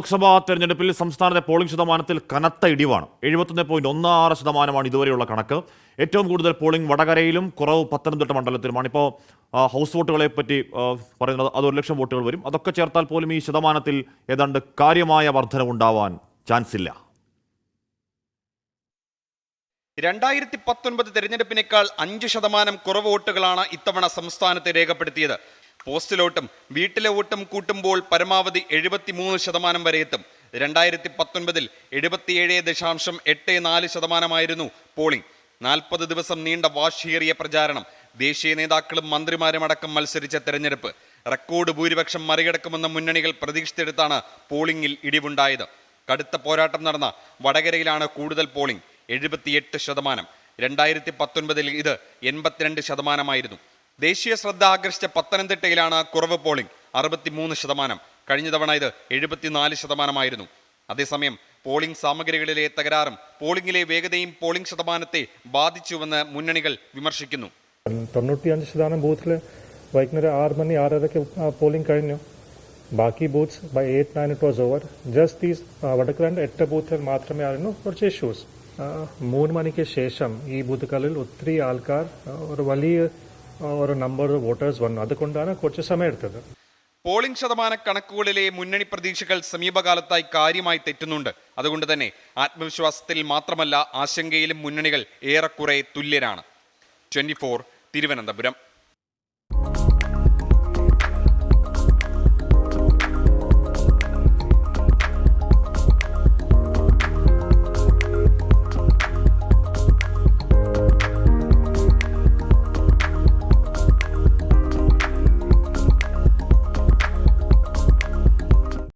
ലോക്സഭാ തെരഞ്ഞെടുപ്പിൽ സംസ്ഥാനത്തെ പോളിംഗ് ശതമാനത്തിൽ കനത്ത ഇടിവാണ്. 71.16% ഇതുവരെയുള്ള കണക്ക്. ഏറ്റവും കൂടുതൽ പോളിംഗ് വടകരയിലും കുറവ് പത്തനംതിട്ട മണ്ഡലത്തിലുമാണ്. ഇപ്പോൾ ഹൗസ് വോട്ടുകളെ പറ്റി പറയുന്നത് അത് 1,00,000 വോട്ടുകൾ വരും. അതൊക്കെ ചേർത്താൽ പോലും ഈ ശതമാനത്തിൽ ഏതാണ്ട് കാര്യമായ വർധനവുണ്ടാവാൻ ചാൻസ് ഇല്ല. 2019 തെരഞ്ഞെടുപ്പിനേക്കാൾ 5% കുറവ് വോട്ടുകളാണ് ഇത്തവണ സംസ്ഥാനത്ത് രേഖപ്പെടുത്തിയത്. പോസ്റ്റൽ വീട്ടിലെ വോട്ടും കൂട്ടുമ്പോൾ പരമാവധി 73% വരെ എത്തും. 2019 77.84% പോളിംഗ്. 40 ദിവസം നീണ്ട വാശിയേറിയ പ്രചാരണം. ദേശീയ നേതാക്കളും മന്ത്രിമാരും അടക്കം മത്സരിച്ച തെരഞ്ഞെടുപ്പ്. റെക്കോർഡ് ഭൂരിപക്ഷം മറികടക്കുമെന്ന മുന്നണികൾ പ്രതീക്ഷിച്ചെടുത്താണ് പോളിംഗിൽ ഇടിവുണ്ടായത്. കടുത്ത പോരാട്ടം നടന്ന വടകരയിലാണ് കൂടുതൽ പോളിംഗ്, 78%. 2019 ഇത് 82%. ദേശീയ ശ്രദ്ധ ആകർഷിച്ച പത്തനംതിട്ടയിലാണ് കുറവ് പോളിംഗ്, 63%. കഴിഞ്ഞ തവണ ഇത് 74%. അതേസമയം പോളിംഗ് സാമഗ്രികളിലെ തകരാറും പോളിംഗിലെ വേഗതയും പോളിംഗ് ശതമാനത്തെ ബാധിച്ചുവെന്ന് മുന്നണികൾ വിമർശിക്കുന്നു. 95% ബൂത്തിൽ വൈകുന്നേരം 6 മണി 6:30 പോളിംഗ് കഴിഞ്ഞു. ബാക്കി booths by 8-9 it was over. Just these വടക്കരൻ്റെ 8 ബൂത്തുകൾ മാത്രമേ ആയിരുന്നു കുറച്ച് ഇഷ്യൂസ്. 3 മണിക്ക് ശേഷം ഈ ബൂത്തുകളിൽ ഒത്തിരി ആൾക്കാർ ഒരു വലിയ ഒരു നമ്പർ വോട്ടേഴ്സ് വന്നു. അതുകൊണ്ടാണ് കുറച്ച് സമയം എടുത്തത്. പോളിംഗ് ശതമാന കണക്കുകളിലെ മുന്നണി പ്രതീക്ഷകൾ സമീപകാലത്തായി കാര്യമായി തെറ്റുന്നുണ്ട്. അതുകൊണ്ട് തന്നെ ആത്മവിശ്വാസത്തിൽ മാത്രമല്ല ആശങ്കയിലും മുന്നണികൾ ഏറെക്കുറെ തുല്യരാണ്. 24 തിരുവനന്തപുരം.